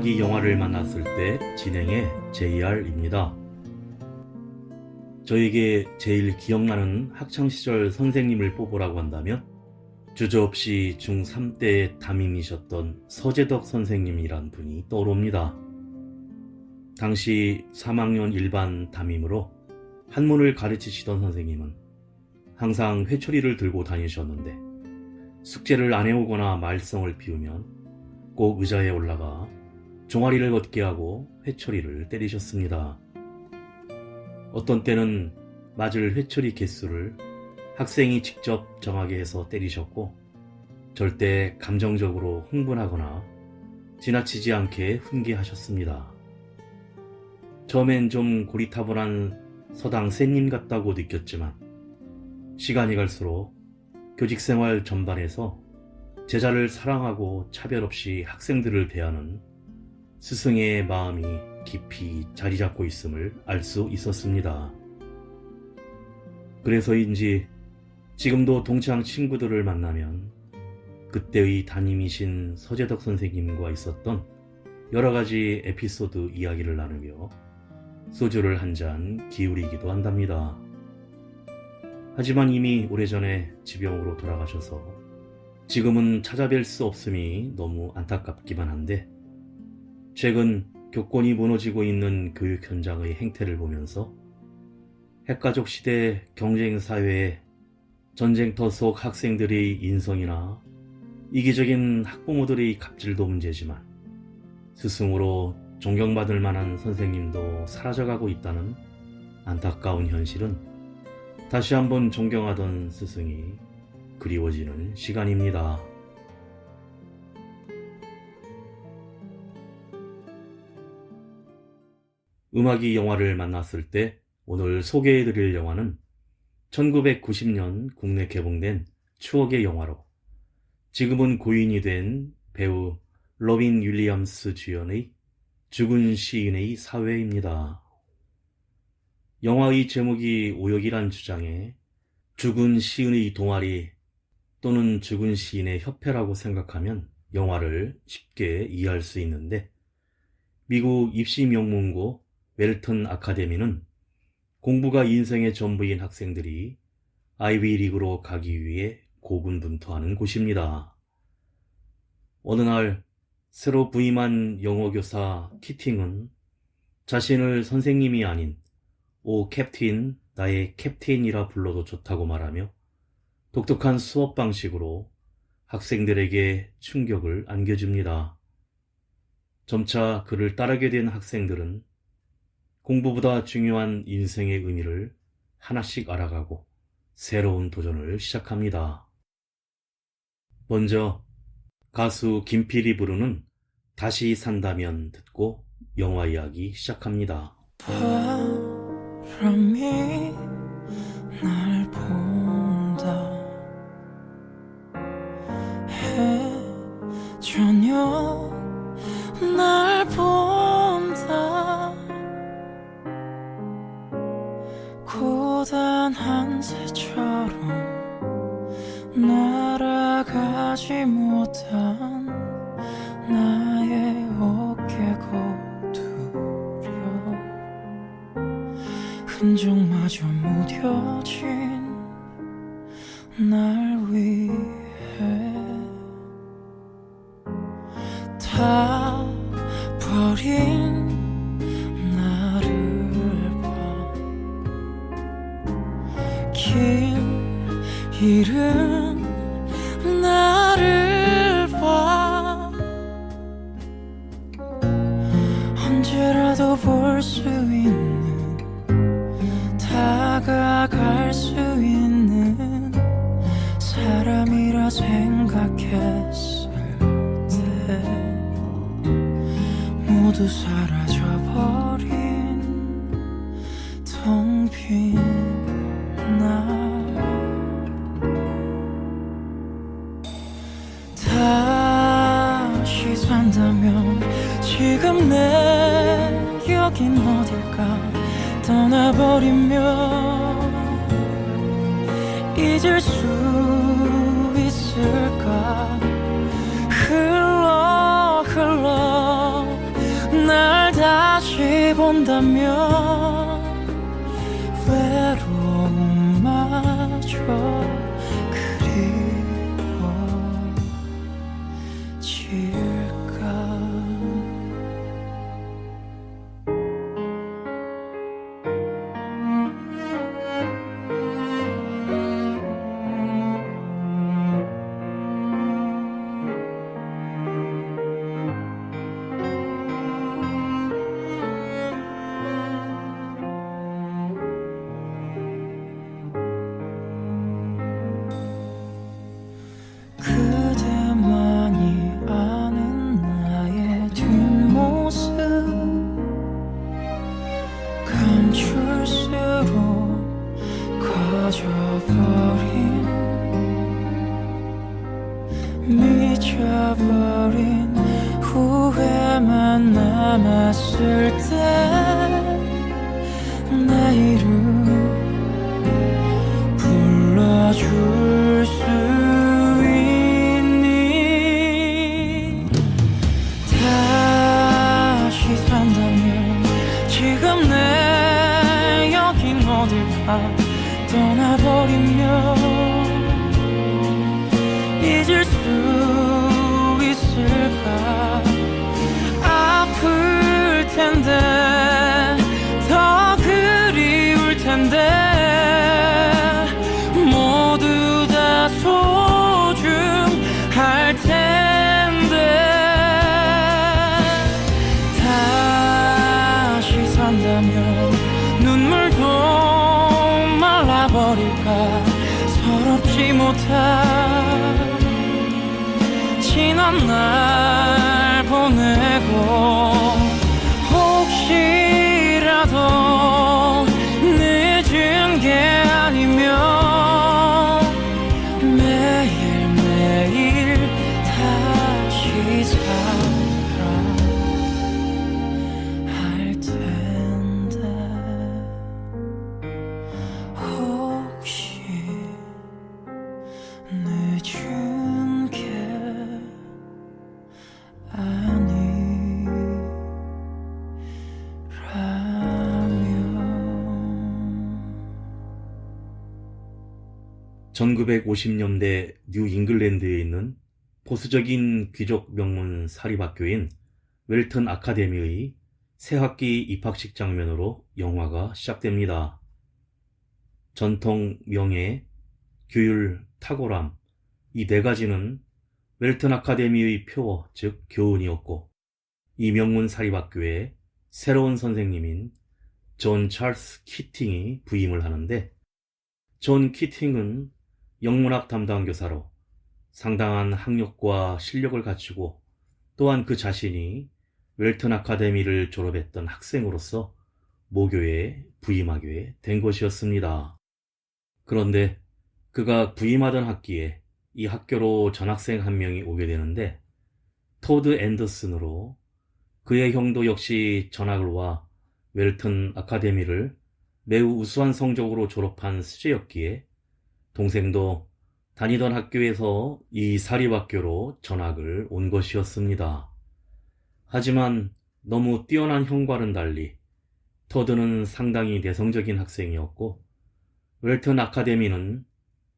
음악이 영화를 만났을 때 진행의 JR입니다. 저에게 제일 기억나는 학창시절 선생님을 뽑으라고 한다면 주저없이 중3 때 담임이셨던 서재덕 선생님이란 분이 떠오릅니다. 당시 3학년 일반 담임으로 한문을 가르치시던 선생님은 항상 회초리를 들고 다니셨는데 숙제를 안 해오거나 말썽을 피우면 꼭 의자에 올라가 종아리를 걷게 하고 회초리를 때리셨습니다. 어떤 때는 맞을 회초리 개수를 학생이 직접 정하게 해서 때리셨고 절대 감정적으로 흥분하거나 지나치지 않게 훈계하셨습니다. 처음엔 좀 고리타분한 서당 쌤님 같다고 느꼈지만 시간이 갈수록 교직생활 전반에서 제자를 사랑하고 차별 없이 학생들을 대하는 스승의 마음이 깊이 자리 잡고 있음을 알 수 있었습니다. 그래서인지 지금도 동창 친구들을 만나면 그때의 담임이신 서재덕 선생님과 있었던 여러 가지 에피소드 이야기를 나누며 소주를 한 잔 기울이기도 한답니다. 하지만 이미 오래전에 지병으로 돌아가셔서 지금은 찾아뵐 수 없음이 너무 안타깝기만 한데 최근 교권이 무너지고 있는 교육 현장의 행태를 보면서 핵가족 시대 경쟁사회에 전쟁터 속 학생들의 인성이나 이기적인 학부모들의 갑질도 문제지만 스승으로 존경받을 만한 선생님도 사라져가고 있다는 안타까운 현실은 다시 한번 존경하던 스승이 그리워지는 시간입니다. 음악이 영화를 만났을 때 오늘 소개해드릴 영화는 1990년 국내 개봉된 추억의 영화로 지금은 고인이 된 배우 로빈 윌리엄스 주연의 죽은 시인의 사회입니다. 영화의 제목이 오역이란 주장에 죽은 시인의 동아리 또는 죽은 시인의 협회라고 생각하면 영화를 쉽게 이해할 수 있는데 미국 입시 명문고 웰턴 아카데미는 공부가 인생의 전부인 학생들이 아이비리그로 가기 위해 고군분투하는 곳입니다. 어느 날 새로 부임한 영어교사 키팅은 자신을 선생님이 아닌 오 캡틴, 나의 캡틴이라 불러도 좋다고 말하며 독특한 수업 방식으로 학생들에게 충격을 안겨줍니다. 점차 그를 따르게 된 학생들은 공부보다 중요한 인생의 의미를 하나씩 알아가고 새로운 도전을 시작합니다. 먼저 가수 김필이 부르는 다시 산다면 듣고 영화 이야기 시작합니다. 바람이 날 본다. 해 저녁 날 본다. 고단한 새처럼 날아가지 못한 나의 어깨 거두려 흔적마저 무뎌진 날 위해 다 버린 나를 봐. 긴 잃은 나를 봐. 언제라도 볼 수 있는 다가갈 수 있는 사람이라 생각했을 때 모두 사라져버린 텅 빈 날. 다시 산다면 지금 내 여긴 어딜까. 떠나버리면 잊을 수 있을까. 흘러 흘러 온다면 외로움마저 그리워질까. 그대만이 아는 나의 뒷모습 감출수록 커져버린 미쳐버린 후회만 남았을 때 내 이름 불러줄 수 있니. 다시 산다면 지금 내 여긴 어딜까. 떠나버리면 잊을 수 있을까. 아플 텐데 더 그리울 텐데 모두 다 소중할 텐데. 다시 산다면 눈물도 말라버릴까. 서럽지 못한 지난 날 보내고 혹시라도 늦은 게 아니면 매일매일 다시 살아 할 텐데. 혹시 늦은 게 아니라면. 1950년대 뉴 잉글랜드에 있는 보수적인 귀족 명문 사립학교인 웰턴 아카데미의 새학기 입학식 장면으로 영화가 시작됩니다. 전통, 명예, 규율, 탁월함, 이 네 가지는 웰턴 아카데미의 표어, 즉 교훈이었고, 이 명문 사립학교에 새로운 선생님인 존 찰스 키팅이 부임을 하는데, 존 키팅은 영문학 담당 교사로 상당한 학력과 실력을 갖추고, 또한 그 자신이 웰턴 아카데미를 졸업했던 학생으로서 모교에 부임하게 된 것이었습니다. 그런데 그가 부임하던 학기에 이 학교로 전학생 한 명이 오게 되는데, 토드 앤더슨으로 그의 형도 역시 전학을 와 웰턴 아카데미를 매우 우수한 성적으로 졸업한 수재였기에 동생도 다니던 학교에서 이 사립학교로 전학을 온 것이었습니다. 하지만 너무 뛰어난 형과는 달리 토드는 상당히 내성적인 학생이었고, 웰턴 아카데미는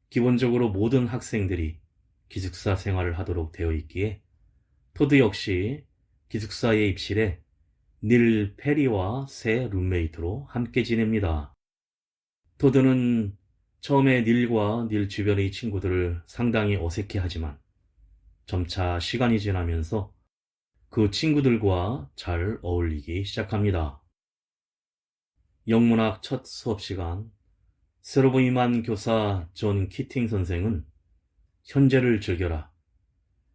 기본적으로 모든 학생들이 기숙사 생활을 하도록 되어 있기에 토드 역시 기숙사에 입실해 닐 페리와 새 룸메이트로 함께 지냅니다. 토드는 처음에 닐과 닐 주변의 친구들을 상당히 어색해하지만 점차 시간이 지나면서 그 친구들과 잘 어울리기 시작합니다. 영문학 첫 수업 시간, 새로 부임한 교사 존 키팅 선생은 현재를 즐겨라,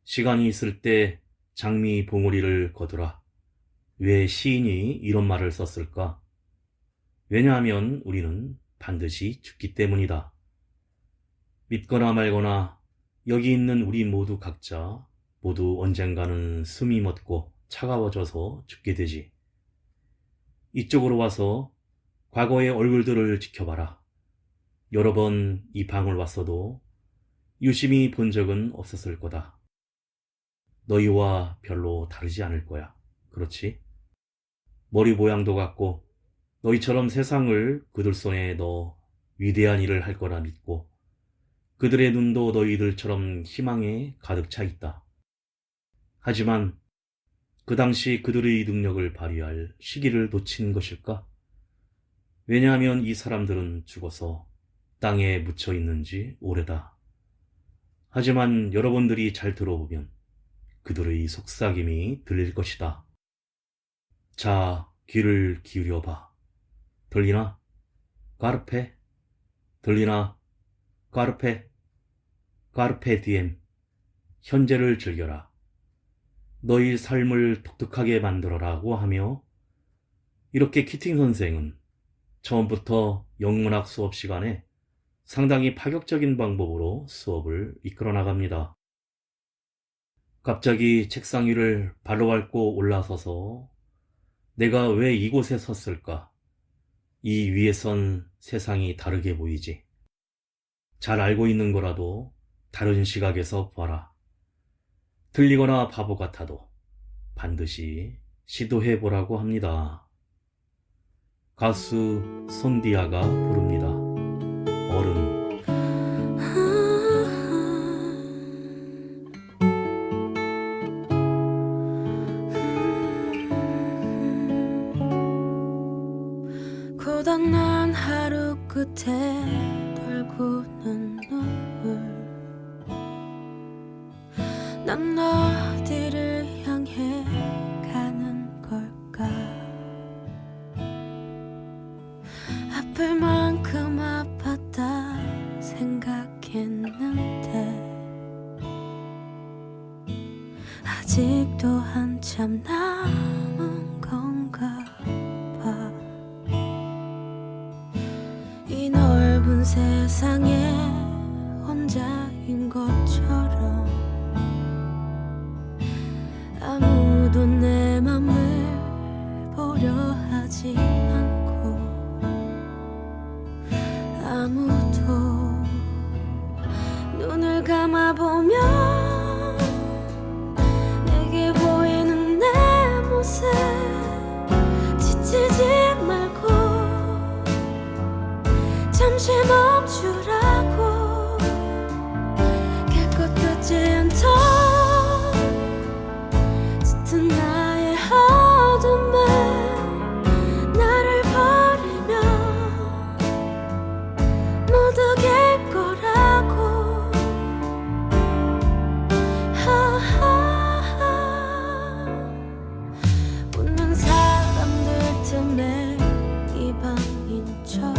시간이 있을 때 장미 봉우리를 거두라. 왜 시인이 이런 말을 썼을까? 왜냐하면 우리는 반드시 죽기 때문이다. 믿거나 말거나 여기 있는 우리 모두 각자 모두 언젠가는 숨이 멎고 차가워져서 죽게 되지. 이쪽으로 와서 과거의 얼굴들을 지켜봐라. 여러 번 이 방을 왔어도 유심히 본 적은 없었을 거다. 너희와 별로 다르지 않을 거야. 그렇지? 머리 모양도 같고 너희처럼 세상을 그들 손에 넣어 위대한 일을 할 거라 믿고 그들의 눈도 너희들처럼 희망에 가득 차 있다. 하지만 그 당시 그들의 능력을 발휘할 시기를 놓친 것일까? 왜냐하면 이 사람들은 죽어서 땅에 묻혀 있는지 오래다. 하지만 여러분들이 잘 들어보면 그들의 속삭임이 들릴 것이다. 자, 귀를 기울여봐. 들리나? 까르페? 들리나? 까르페? 까르페 디엠. 현재를 즐겨라. 너희 삶을 독특하게 만들어라고 하며 이렇게 키팅 선생은 처음부터 영문학 수업 시간에 상당히 파격적인 방법으로 수업을 이끌어 나갑니다. 갑자기 책상 위를 발로 밟고 올라서서 내가 왜 이곳에 섰을까? 이 위에선 세상이 다르게 보이지. 잘 알고 있는 거라도 다른 시각에서 봐라. 틀리거나 바보 같아도 반드시 시도해 보라고 합니다. 가수 손디아가 부릅니다. 어른. 고단한 하루 끝에 돌고는 눈물 난 어디를 향해 가는 걸까 아플 만큼 아팠다 생각했는데 아직도 한참 남은 건가 봐 이 넓은 세상에 혼자인 것처럼 아무도 내 맘을 보려 하지 않고 아무도 눈을 감아보면 내게 보이는 내 모습 지치지 말고 잠시 멈추라고 갈 것 같지 않던 짙은 나의 어둠을 나를 버리면 모두 갤 거라고 웃는 사람들 틈에 이방인처럼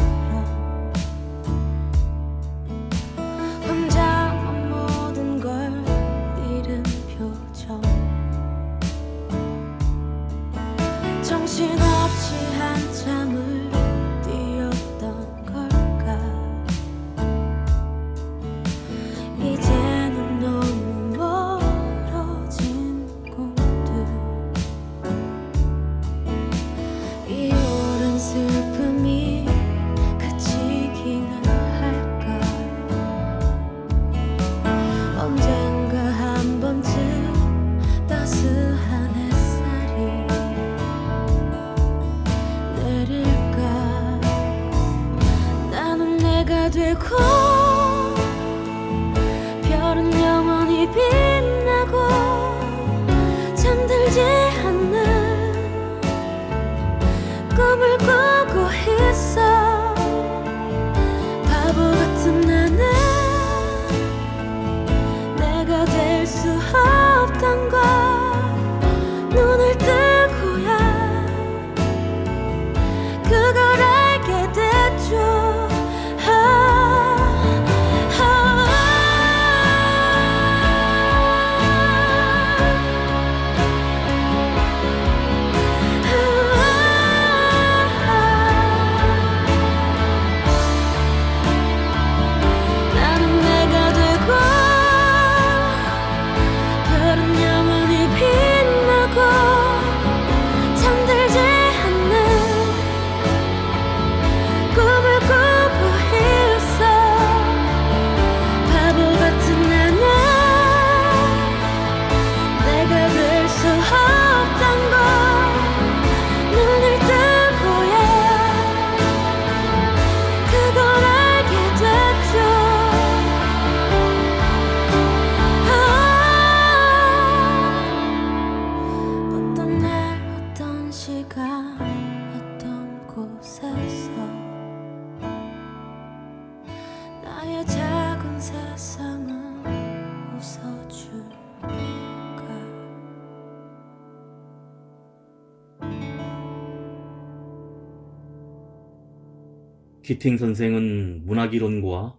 키팅 선생은 문학이론과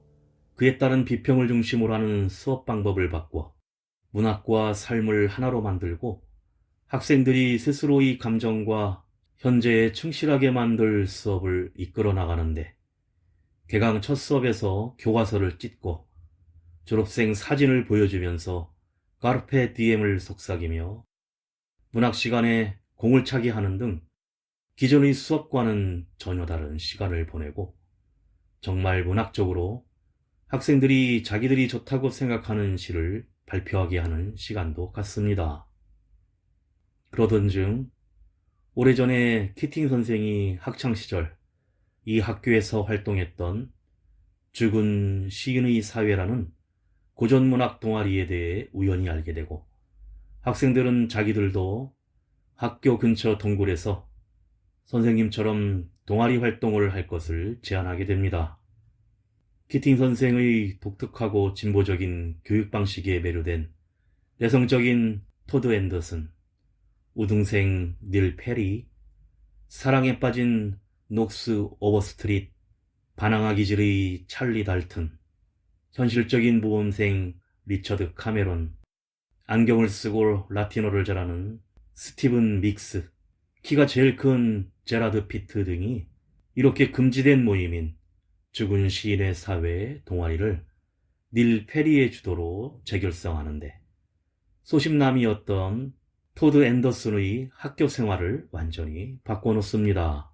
그에 따른 비평을 중심으로 하는 수업 방법을 바꿔 문학과 삶을 하나로 만들고 학생들이 스스로의 감정과 현재에 충실하게 만들 수업을 이끌어 나가는데, 개강 첫 수업에서 교과서를 찢고 졸업생 사진을 보여주면서 카르페 디엠을 속삭이며 문학 시간에 공을 차게 하는 등 기존의 수업과는 전혀 다른 시간을 보내고, 정말 문학적으로 학생들이 자기들이 좋다고 생각하는 시를 발표하게 하는 시간도 갖습니다. 그러던 중 오래전에 키팅 선생이 학창시절 이 학교에서 활동했던 죽은 시인의 사회라는 고전문학 동아리에 대해 우연히 알게 되고, 학생들은 자기들도 학교 근처 동굴에서 선생님처럼 동아리 활동을 할 것을 제안하게 됩니다. 키팅 선생의 독특하고 진보적인 교육 방식에 매료된 내성적인 토드 앤더슨, 우등생 닐 페리, 사랑에 빠진 녹스 오버스트릿, 반항아 기질의 찰리 달튼, 현실적인 모험생 리처드 카메론, 안경을 쓰고 라틴어를 잘하는 스티븐 믹스, 키가 제일 큰 제라드 피트 등이 이렇게 금지된 모임인 죽은 시인의 사회 동아리를 닐 페리의 주도로 재결성하는데, 소심남이었던 토드 앤더슨의 학교 생활을 완전히 바꿔놓습니다.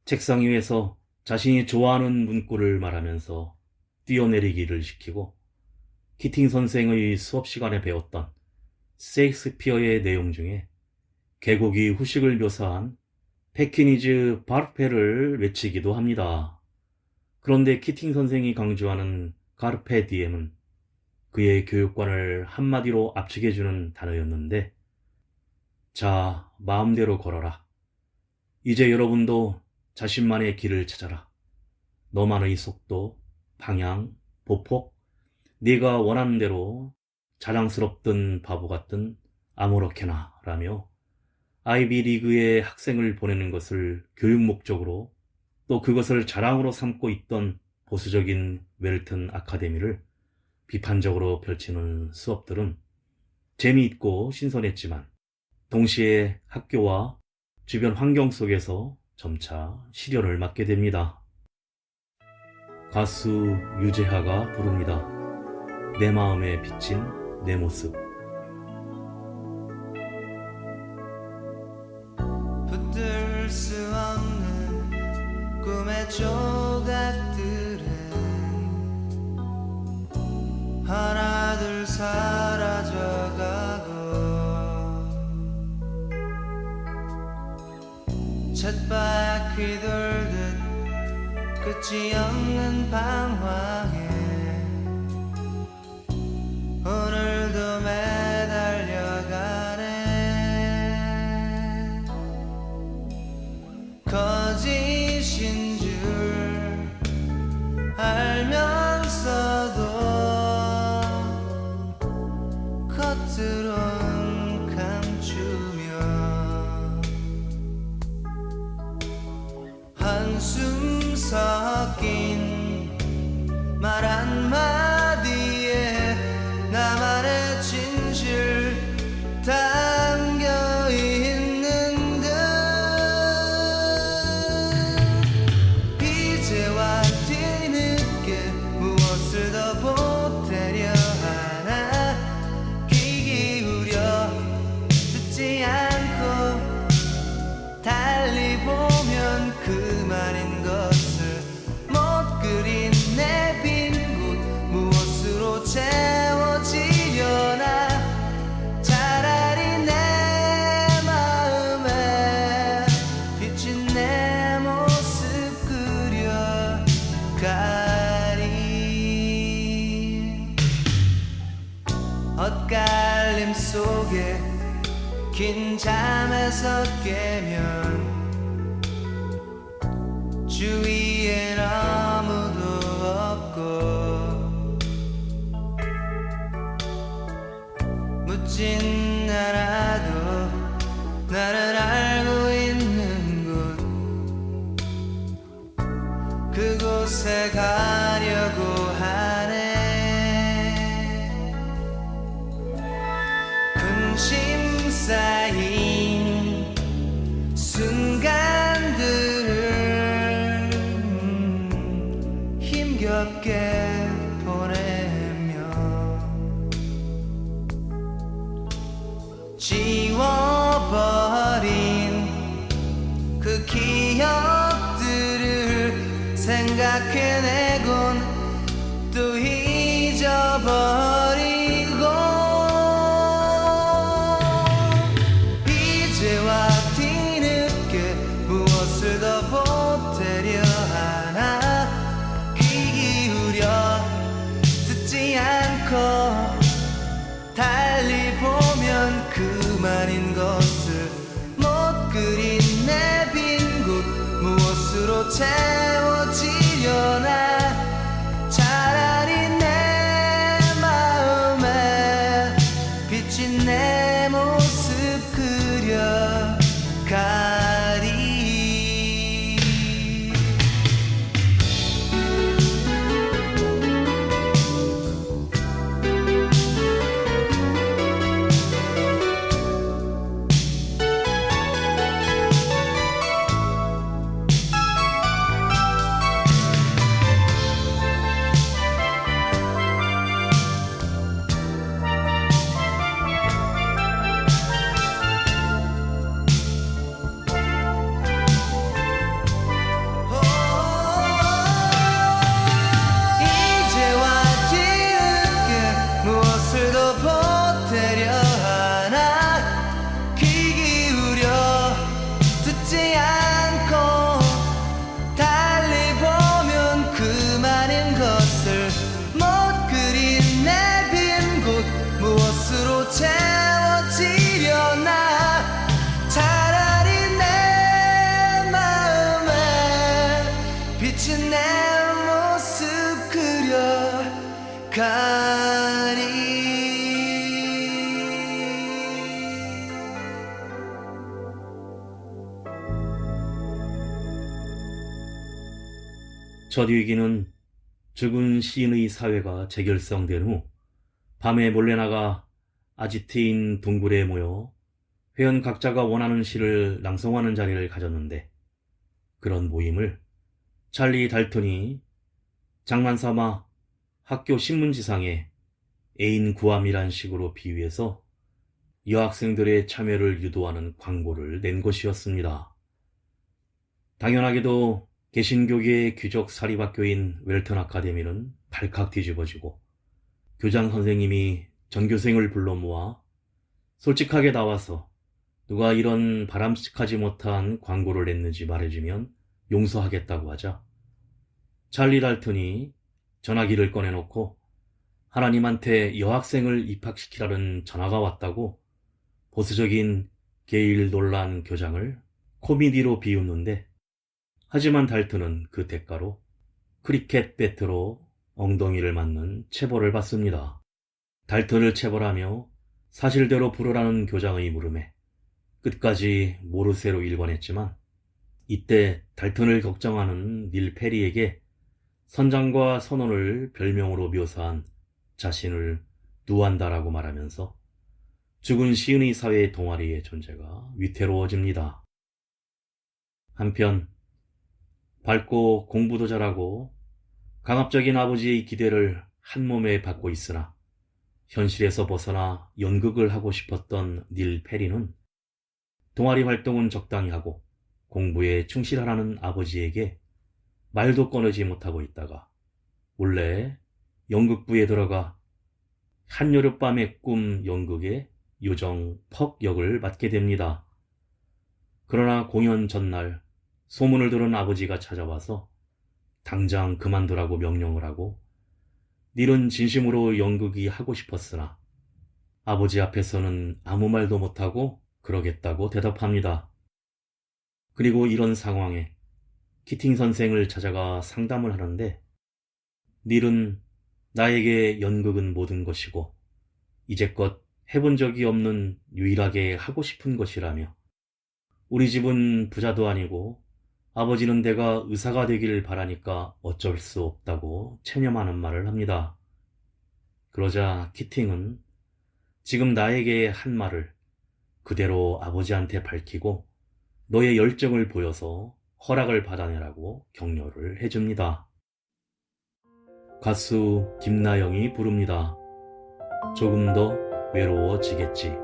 책상 위에서 자신이 좋아하는 문구를 말하면서 뛰어내리기를 시키고, 키팅 선생의 수업 시간에 배웠던 셰익스피어의 내용 중에 개고기 후식을 묘사한 패키니즈 바르페를 외치기도 합니다. 그런데 키팅 선생이 강조하는 카르페 디엠은 그의 교육관을 한마디로 압축해주는 단어였는데, 자, 마음대로 걸어라. 이제 여러분도 자신만의 길을 찾아라. 너만의 속도, 방향, 보폭, 네가 원하는 대로 자랑스럽든 바보 같든 아무렇게나 라며 아이비리그에 학생을 보내는 것을 교육 목적으로, 또 그것을 자랑으로 삼고 있던 보수적인 웰튼 아카데미를 비판적으로 펼치는 수업들은 재미있고 신선했지만 동시에 학교와 주변 환경 속에서 점차 시련을 맞게 됩니다. 가수 유재하가 부릅니다. 내 마음에 비친 내 모습. 붙들 수 없는 꿈의 조각들은 하나둘 사라져가고, 쳇바퀴 돌듯 끝이 없는 방황에 오늘도 매달려가네. 거짓인 줄 알면서도 겉으론 감추며 한숨 섞인 말 한마디에 나만의 진실 담겨 있는 듯. 이제와 뒤늦게 무엇을 더 보태려 하나. 귀 기울여 듣지 않고 달리 보면 그만인 것을 못 그린 내 빈 곳 무엇으로 채워지려나. 차라리 내 마음에 비친 내 모습 그려가리. 엇갈림 속에 긴 잠에서 깨면 주위엔 아무도 없고, 묻진 않아도 나는 알고 있는 곳. 쌓인 순간들을 힘겹게 보내며 지워버린 그 기억들을 생각해내곤 또 잊어버리고 이제와 뒤늦게 무엇을 더 보태려 하나 귀 기울여 듣지 않고 달리 보면 그만인 것을 못 그린 내 빈 곳 무엇으로 채워지려나 차라리 내 마음에 비친 내 모습 그려가리. 이제와 뒤늦게 무엇을 더 보태려 하나 귀 기울여 듣지 않고 달리 보면 그만인 것을 못 그린 내 빈 곳 무엇으로 채워지려나 차라리 내 마음에 비친 내 모습 그려가리. 첫 위기는 죽은 시인의 사회가 재결성된 후 밤에 몰래 나가 아지트인 동굴에 모여 회원 각자가 원하는 시를 낭송하는 자리를 가졌는데, 그런 모임을 찰리 달턴이 장난삼아 학교 신문지상에 애인 구함이란 식으로 비유해서 여학생들의 참여를 유도하는 광고를 낸 것이었습니다. 당연하게도 개신교계의 귀족 사립학교인 웰턴 아카데미는 발칵 뒤집어지고 교장 선생님이 전교생을 불러 모아 솔직하게 나와서 누가 이런 바람직하지 못한 광고를 냈는지 말해주면 용서하겠다고 하자 찰리 달턴이 전화기를 꺼내놓고 하나님한테 여학생을 입학시키라는 전화가 왔다고 보수적인 게일 논란 교장을 코미디로 비웃는데, 하지만 달턴은 그 대가로 크리켓 배트로 엉덩이를 맞는 체벌을 받습니다. 달턴을 체벌하며 사실대로 부르라는 교장의 물음에 끝까지 모르쇠로 일관했지만, 이때 달턴을 걱정하는 닐 페리에게 선장과 선원을 별명으로 묘사한 자신을 누한다라고 말하면서 죽은 시은의 사회의 동아리의 존재가 위태로워집니다. 한편 밝고 공부도 잘하고 강압적인 아버지의 기대를 한몸에 받고 있으나 현실에서 벗어나 연극을 하고 싶었던 닐 페리는 동아리 활동은 적당히 하고 공부에 충실하라는 아버지에게 말도 꺼내지 못하고 있다가 몰래 연극부에 들어가 한여름밤의 꿈 연극의 요정 퍽 역을 맡게 됩니다. 그러나 공연 전날 소문을 들은 아버지가 찾아와서 당장 그만두라고 명령을 하고, 닐은 진심으로 연극이 하고 싶었으나 아버지 앞에서는 아무 말도 못하고 그러겠다고 대답합니다. 그리고 이런 상황에 키팅 선생을 찾아가 상담을 하는데, 닐은 나에게 연극은 모든 것이고 이제껏 해본 적이 없는 유일하게 하고 싶은 것이라며, 우리 집은 부자도 아니고 아버지는 내가 의사가 되기를 바라니까 어쩔 수 없다고 체념하는 말을 합니다. 그러자 키팅은 지금 나에게 한 말을 그대로 아버지한테 밝히고 너의 열정을 보여서 허락을 받아내라고 격려를 해줍니다. 가수 김나영이 부릅니다. 조금 더 외로워지겠지.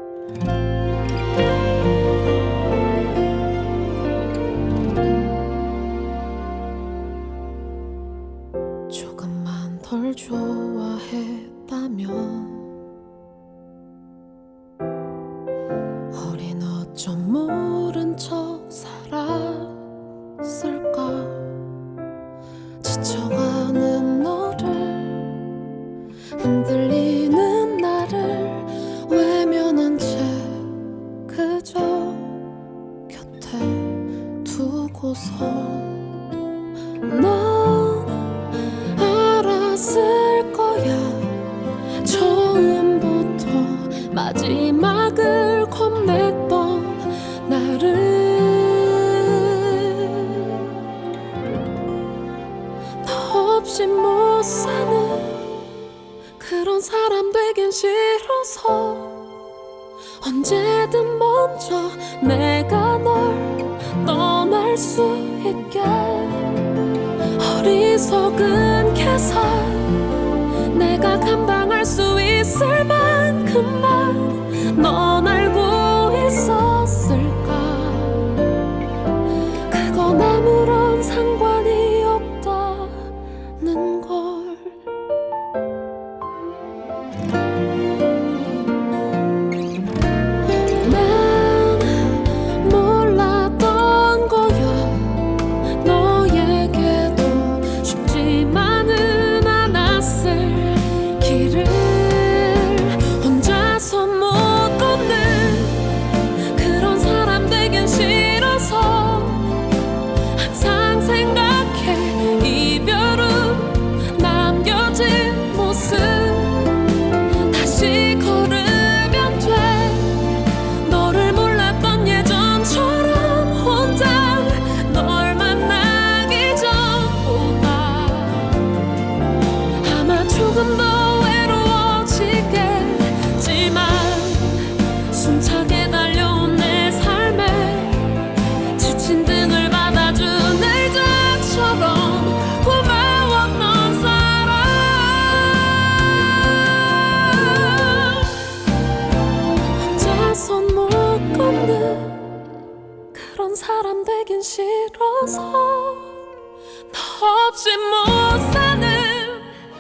조금만 덜 좋아했다면 우린 어쩜 모른 척 살았을까. 지쳐가는 너를 흔들리는 나를 외면한 채 그저 곁에 두고서 넌 알았을 거야. 처음부터 마지막을 겁냈던 나를 너 없이 못 사는 그런 사람 되긴 싫어서 언제든 먼저 내가 널 떠날 수 있게 어리석은 계산 내가 감당할 수 있을 만큼만 넌 알고 있었을까. 그건 아무런 상관이 없다는 걸. 난 몰랐던 거야. 너에게도 쉽지만은 않았을 길을 혼자서 못 걷는 그런 사람 되긴 싫어서 항상 생각해. 이별 후 남겨진 모습 다시 걸으면 돼. 너를 몰랐던 예전처럼 혼자 널 만나기 전보다 아마 조금 더 외로워지겠지만 숨차게 달려온 내 삶에 지친 등을 받아준 의자처럼 고마웠던 사람. 혼자선 못 걷는 그런 사람 되긴 싫어서 너 없이 못 사는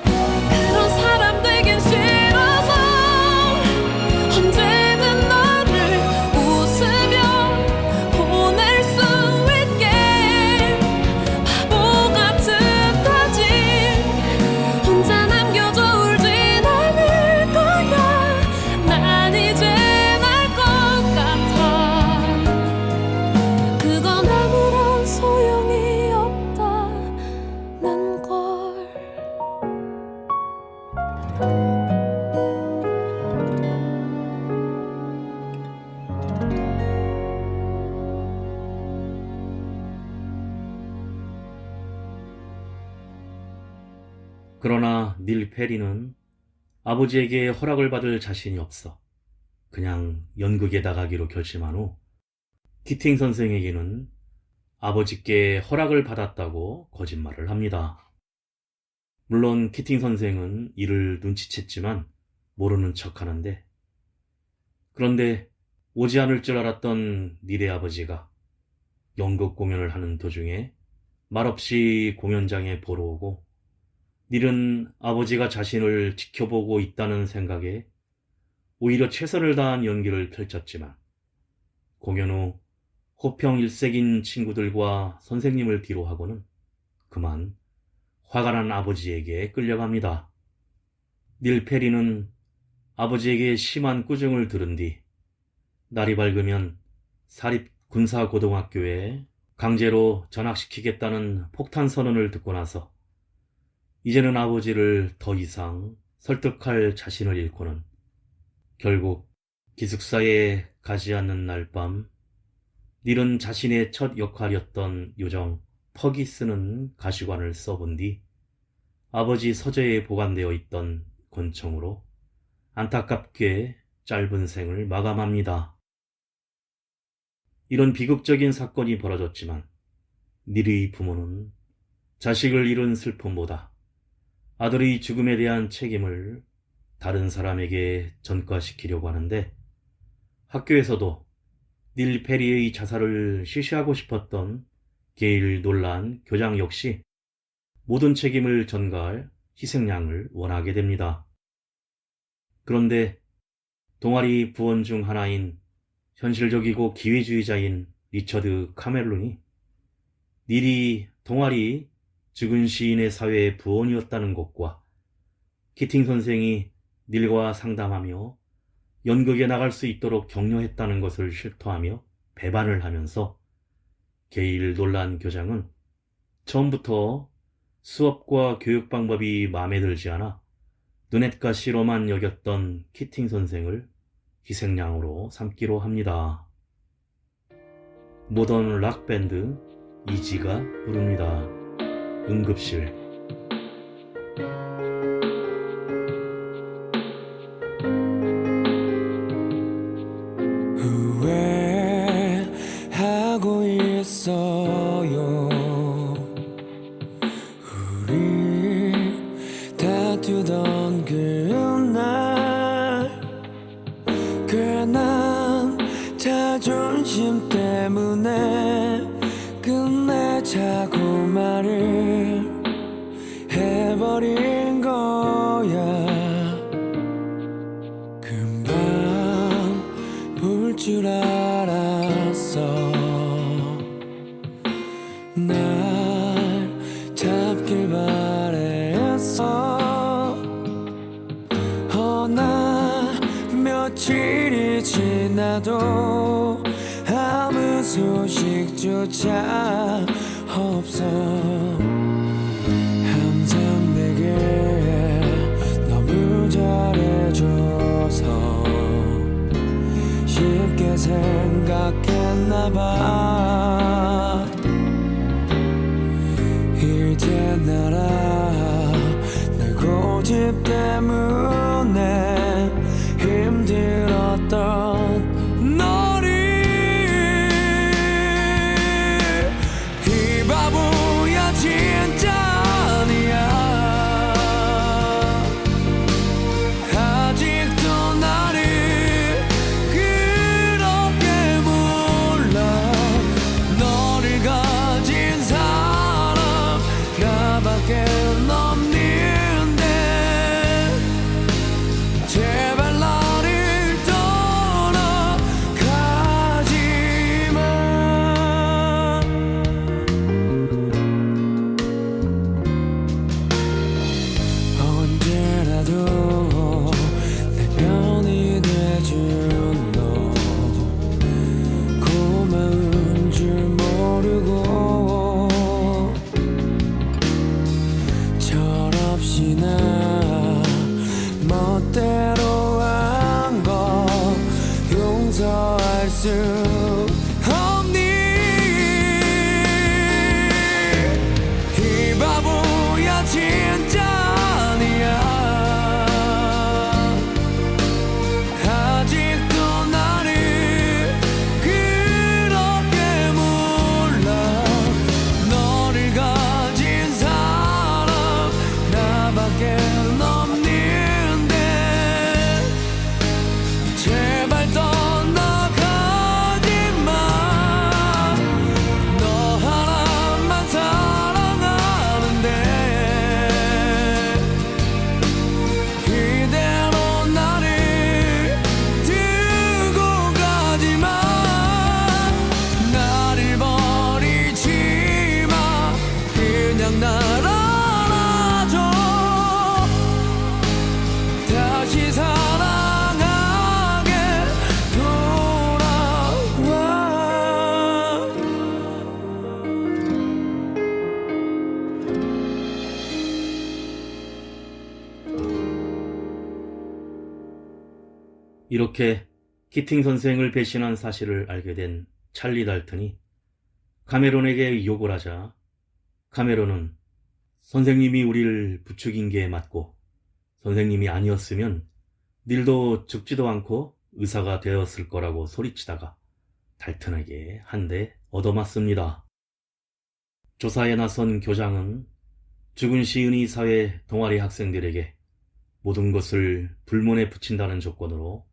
그런 사람 되긴 싫어서 언제든 너를 웃으며 보낼 수 있게 바보 같은 다짐 혼자 남겨져 울진 않을 거야. 난 이제 날 것 같아. 그건 아무런 소용이 없다는 걸. 그러나 닐 페리는 아버지에게 허락을 받을 자신이 없어 그냥 연극에 나가기로 결심한 후 키팅 선생에게는 아버지께 허락을 받았다고 거짓말을 합니다. 물론 키팅 선생은 이를 눈치챘지만 모르는 척하는데, 그런데 오지 않을 줄 알았던 닐의 아버지가 연극 공연을 하는 도중에 말없이 공연장에 보러 오고, 닐은 아버지가 자신을 지켜보고 있다는 생각에 오히려 최선을 다한 연기를 펼쳤지만 공연 후 호평 일색인 친구들과 선생님을 뒤로하고는 그만 화가 난 아버지에게 끌려갑니다. 닐 페리는 아버지에게 심한 꾸중을 들은 뒤 날이 밝으면 사립군사고등학교에 강제로 전학시키겠다는 폭탄 선언을 듣고 나서 이제는 아버지를 더 이상 설득할 자신을 잃고는 결국 기숙사에 가지 않는 날 밤 닐은 자신의 첫 역할이었던 요정 퍽이 쓰는 가시관을 써본 뒤 아버지 서재에 보관되어 있던 권총으로 안타깝게 짧은 생을 마감합니다. 이런 비극적인 사건이 벌어졌지만 닐의 부모는 자식을 잃은 슬픔보다 아들의 죽음에 대한 책임을 다른 사람에게 전가시키려고 하는데, 학교에서도 닐 페리의 자살을 시시하고 싶었던 게일 놀란 교장 역시 모든 책임을 전가할 희생양을 원하게 됩니다. 그런데 동아리 부원 중 하나인 현실적이고 기회주의자인 리처드 카멜론이 닐이 동아리 죽은 시인의 사회의 부원이었다는 것과 키팅 선생이 닐과 상담하며 연극에 나갈 수 있도록 격려했다는 것을 실토하며 배반을 하면서 게일 놀란 교장은 처음부터 수업과 교육 방법이 마음에 들지 않아 눈엣가 시로만 여겼던 키팅 선생을 희생양으로 삼기로 합니다. 모던 락밴드 이지가 부릅니다. 응급실. 후회하고 있어요. 우리 다투던 그날, 괜한 자존심 때문에 끝내자고 말을 해버린 거야. 금방 볼 줄 알았어. 날 잡길 바랬어. 허나 며칠이 지나도 아무 소식조차 없어. 항상 내게 너무 잘해줘서 쉽게 생각했나봐. 이제 날아 내 고집 때문에 힘들었던 너를, 이 바보야 진짜 아니야. 아직도 나를 그렇게 몰라. 너를 가진 사람 나밖에 없는데 제발 나를 떠나가지 마. 언제라도 내 편이 돼준 너, 고마운 줄 모르고 철없이 나 멋대로 한 거 용서할 수 없니? 이 바보야 진짜 아니야. 아직도 나를 그렇게 몰라. 너를 가진 사람 나밖에 없는데 제발 떠나가지 마. 너 하나만 사랑하는데 이대로 나를 두고 가지 마. 나를 버리지 마. 그냥 날 안아줘. 다시 사랑하게 돌아와. 이렇게 키팅 선생을 배신한 사실을 알게 된 찰리 달튼이 카메론에게 욕을 하자, 카메론은 선생님이 우리를 부추긴 게 맞고 선생님이 아니었으면 닐도 죽지도 않고 의사가 되었을 거라고 소리치다가 달튼하게 한 대 얻어맞습니다. 조사에 나선 교장은 죽은 시은이 사회 동아리 학생들에게 모든 것을 불문에 붙인다는 조건으로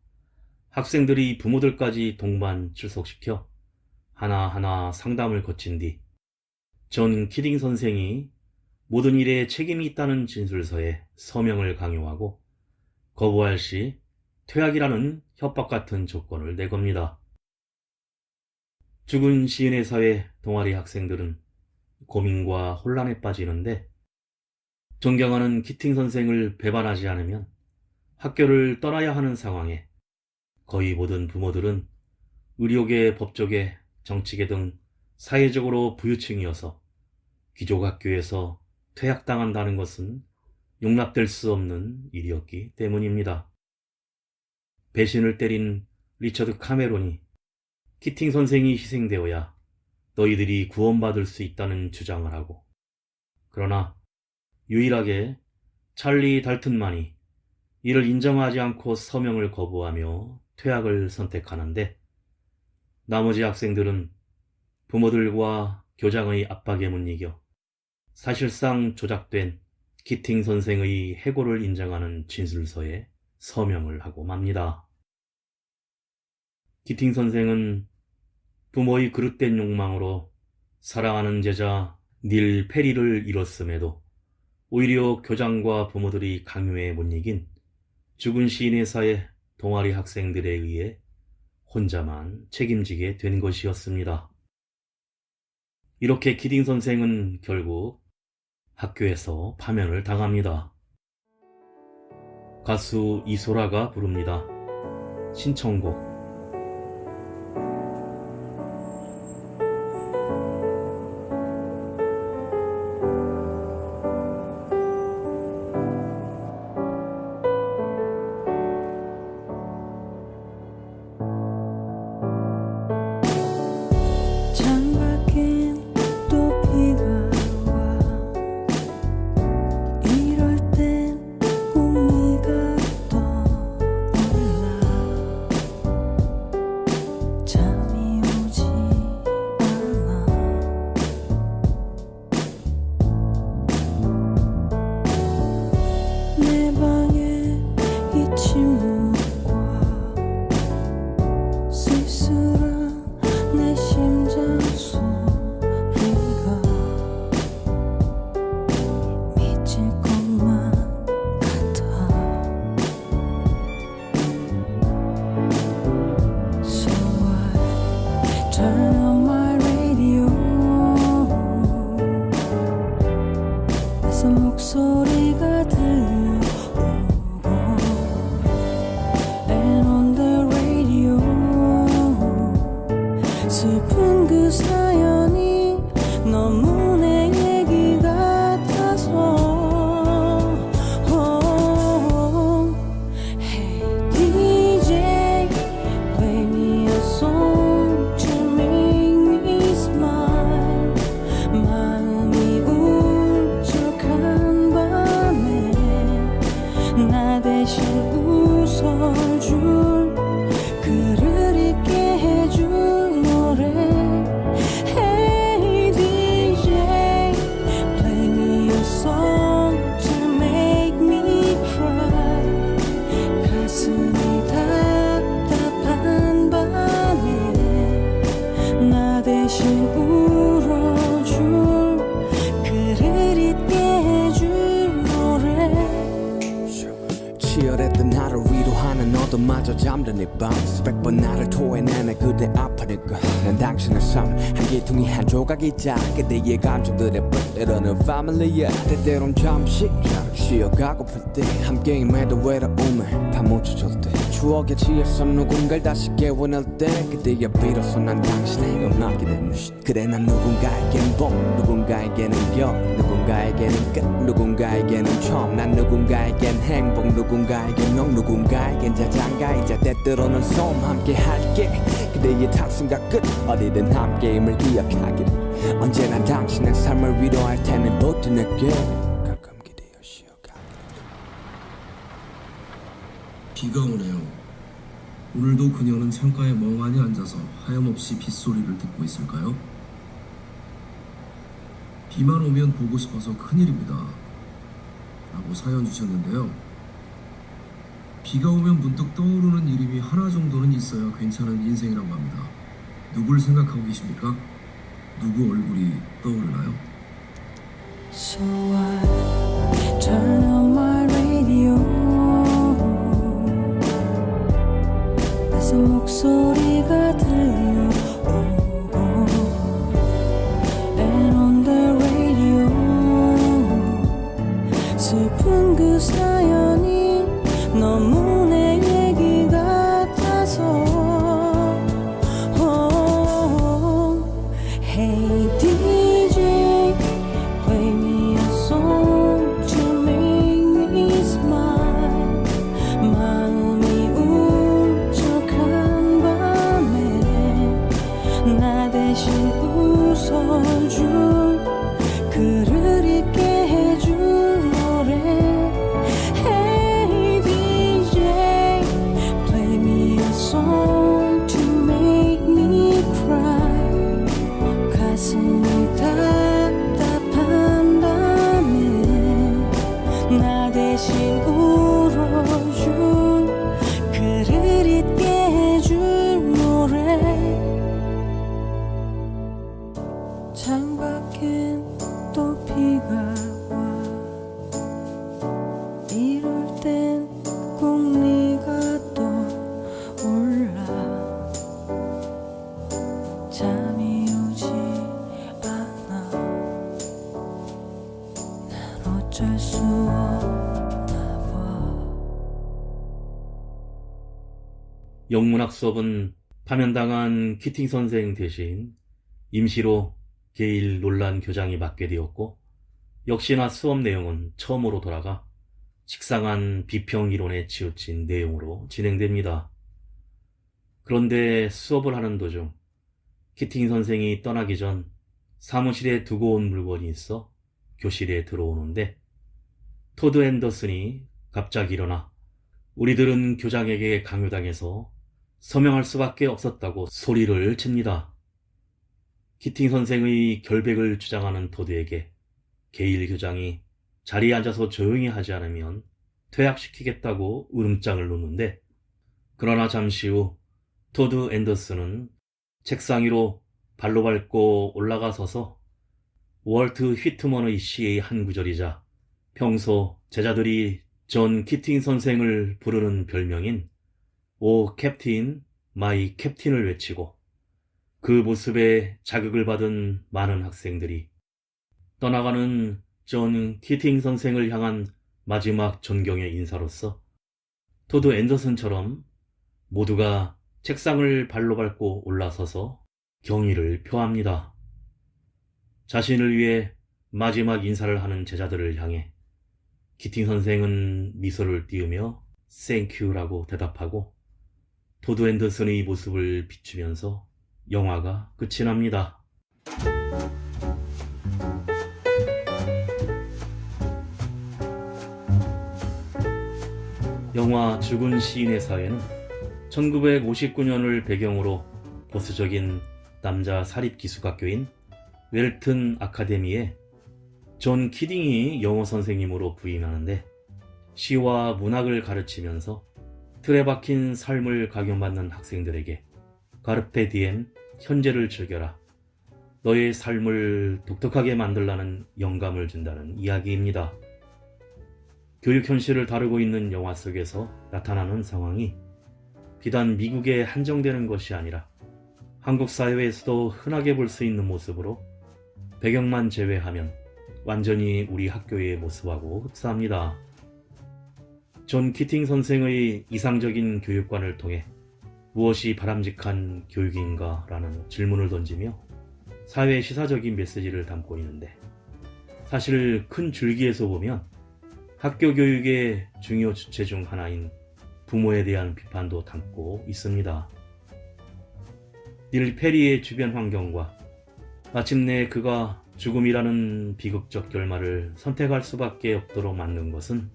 학생들이 부모들까지 동반 출석시켜 하나하나 상담을 거친 뒤 존 키딩 선생이 모든 일에 책임이 있다는 진술서에 서명을 강요하고 거부할 시 퇴학이라는 협박 같은 조건을 내겁니다. 죽은 시인의 사회 동아리 학생들은 고민과 혼란에 빠지는데 존경하는 키팅 선생을 배반하지 않으면 학교를 떠나야 하는 상황에 거의 모든 부모들은 의료계, 법조계, 정치계 등 사회적으로 부유층이어서 귀족학교에서 퇴학당한다는 것은 용납될 수 없는 일이었기 때문입니다. 배신을 때린 리처드 카메론이 키팅 선생이 희생되어야 너희들이 구원받을 수 있다는 주장을 하고, 그러나 유일하게 찰리 달튼만이 이를 인정하지 않고 서명을 거부하며 퇴학을 선택하는데, 나머지 학생들은 부모들과 교장의 압박에 못 이겨 사실상 조작된 키팅 선생의 해고를 인정하는 진술서에 서명을 하고 맙니다. 키팅 선생은 부모의 그릇된 욕망으로 사랑하는 제자 닐 페리를 잃었음에도 오히려 교장과 부모들이 강요에 못 이긴 죽은 시인의 사회 동아리 학생들에 의해 혼자만 책임지게 된 것이었습니다. 이렇게 키팅 선생은 결국 학교에서 파면을 당합니다. 가수 이소라가 부릅니다. 신청곡. 창밖엔 또 비가 와. 이럴 땐 꼭 네가 떠올라. 잠이 오지 않아. 내 방에 이 침묵과 쓸쓸한 내 심장 소리가 미칠 것만 같아. So I turn on my radio. 낯선 목소리가 들려오고, and on the radio 슬픈 그 사연이 너무 내 얘기 같아서. Hey DJ, play me a song to make me smile. 마음이 울적한 밤에 나 대신 웃어줄, 글을 읽게 해줄 노래. Hey DJ, play me a song to make me cry. 가슴이 답답한 밤에 나 대신 울어줄, 글을 읽게 해줄 노래. 치열했던 하루 위로하는 너도마저 잠든 이밤 수백 번 나를 토해내네 그대 아프니까. 난 당신의 삶 한 기둥이 한 조각이자 그대의 감정들의 때로는 패밀리야. 때때론 잠시 쉬어가고플 때 함께임에도 외로움을 파묻혀줄 때 추억에 취해서 누군가를 다시 깨워낼 때 그때야 비로소 난 당신의 음악이 됐네. 그래 난 누군가에겐 복, 누군가에게는 역, 누군가에게는 끝, 누군가에게는 처음. 난 누군가에겐 행복, 누군가에겐 명, 누군가에겐 자장가이자 때때로는 소음. 함께 할게 그대의 탕순과 끝, 어디든 함께임을 기억하길. 언제나 당신의 삶을 위로할 테니 모두 내게 가끔 기대어 쉬어가. 비가 오네요. 오늘도 그녀는 창가에 멍하니 앉아서 하염없이 빗소리를 듣고 있을까요? 비만 오면 보고 싶어서 큰일입니다. 라고 사연 주셨는데요. 비가 오면 문득 떠오르는 이름이 하나 정도는 있어야 괜찮은 인생이라고 합니다. 누굴 생각하고 계십니까? 누구 얼굴이 떠오르나요? So I turn on my radio. 낯선 목소리가 들려오고 And on the radio 슬픈 그 사연이 너무 내 얘기 같아서 Hey DJ play me a song to make me smile 마음이 울적한 밤에 나 대신 웃어줄 글을 읽게 해줄 노래 Hey DJ play me a song to make me cry 가슴이 답답한 밤에 나 대신 울어줄 글을 잊게 해줄 노래 창밖엔 또 비가 와 이럴 땐 꼭 네가 떠올라 잠이 오지 않아 난 어쩔 수 없나 봐 영문학 수업은 파면당한 키팅 선생 대신 임시로 게일 논란 교장이 맡게 되었고 역시나 수업 내용은 처음으로 돌아가 식상한 비평 이론에 치우친 내용으로 진행됩니다. 그런데 수업을 하는 도중 키팅 선생이 떠나기 전 사무실에 두고 온 물건이 있어 교실에 들어오는데 토드 앤더슨이 갑자기 일어나 우리들은 교장에게 강요당해서 서명할 수밖에 없었다고 소리를 칩니다. 키팅 선생의 결백을 주장하는 토드에게 게일 교장이 자리에 앉아서 조용히 하지 않으면 퇴학시키겠다고 으름장을 놓는데 그러나 잠시 후 토드 앤더슨은 책상 위로 발로 밟고 올라가서서 월트 휘트먼의 시의 한 구절이자 평소 제자들이 존 키팅 선생을 부르는 별명인 오 캡틴 마이 캡틴을 외치고 그 모습에 자극을 받은 많은 학생들이 떠나가는 존 키팅 선생을 향한 마지막 존경의 인사로서 토드 앤더슨처럼 모두가 책상을 발로 밟고 올라서서 경의를 표합니다. 자신을 위해 마지막 인사를 하는 제자들을 향해 키팅 선생은 미소를 띄우며 땡큐라고 대답하고 토드 앤더슨의 모습을 비추면서 영화가 끝이 납니다. 영화 죽은 시인의 사회는 1959년을 배경으로 보수적인 남자 사립기숙학교인 웰튼 아카데미에 존 키딩이 영어 선생님으로 부임하는데 시와 문학을 가르치면서 틀에 박힌 삶을 각용받는 학생들에게 가르페 디엠 현재를 즐겨라 너의 삶을 독특하게 만들라는 영감을 준다는 이야기입니다. 교육 현실을 다루고 있는 영화 속에서 나타나는 상황이 비단 미국에 한정되는 것이 아니라 한국 사회에서도 흔하게 볼 수 있는 모습으로 배경만 제외하면 완전히 우리 학교의 모습하고 흡사합니다. 존 키팅 선생의 이상적인 교육관을 통해 무엇이 바람직한 교육인가 라는 질문을 던지며 사회 시사적인 메시지를 담고 있는데 사실 큰 줄기에서 보면 학교 교육의 중요 주체 중 하나인 부모에 대한 비판도 담고 있습니다. 닐 페리의 주변 환경과 마침내 그가 죽음이라는 비극적 결말을 선택할 수밖에 없도록 만든 것은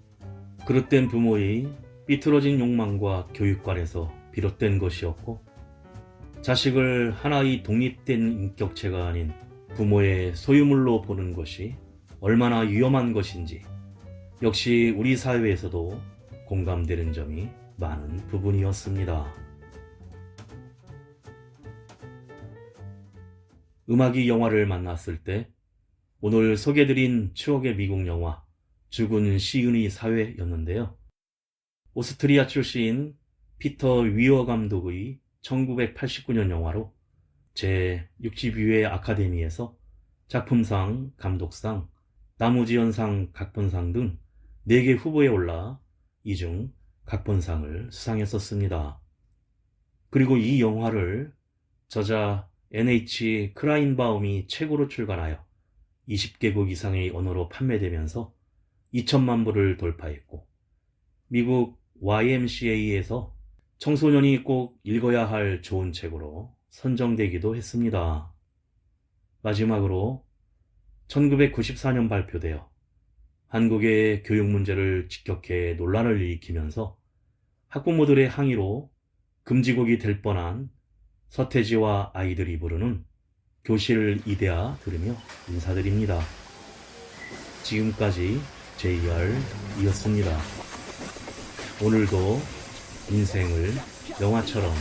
그릇된 부모의 삐뚤어진 욕망과 교육관에서 비롯된 것이었고, 자식을 하나의 독립된 인격체가 아닌 부모의 소유물로 보는 것이 얼마나 위험한 것인지 역시 우리 사회에서도 공감되는 점이 많은 부분이었습니다. 음악이 영화를 만났을 때 오늘 소개드린 추억의 미국 영화 죽은 시은의 사회였는데요. 오스트리아 출신 피터 위어 감독의 1989년 영화로 제62회 아카데미에서 작품상, 감독상, 나무주연상, 각본상 등 4개 후보에 올라 이 중 각본상을 수상했었습니다. 그리고 이 영화를 저자 NH 크라인바움이 책으로 출간하여 20개국 이상의 언어로 판매되면서 2천만 부를 돌파했고, 미국 YMCA에서 청소년이 꼭 읽어야 할 좋은 책으로 선정되기도 했습니다. 마지막으로 1994년 발표되어 한국의 교육 문제를 직격해 논란을 일으키면서 학부모들의 항의로 금지곡이 될 뻔한 서태지와 아이들이 부르는 교실 이데아 들으며 인사드립니다. 지금까지 JR이었습니다. 오늘도 인생을 영화처럼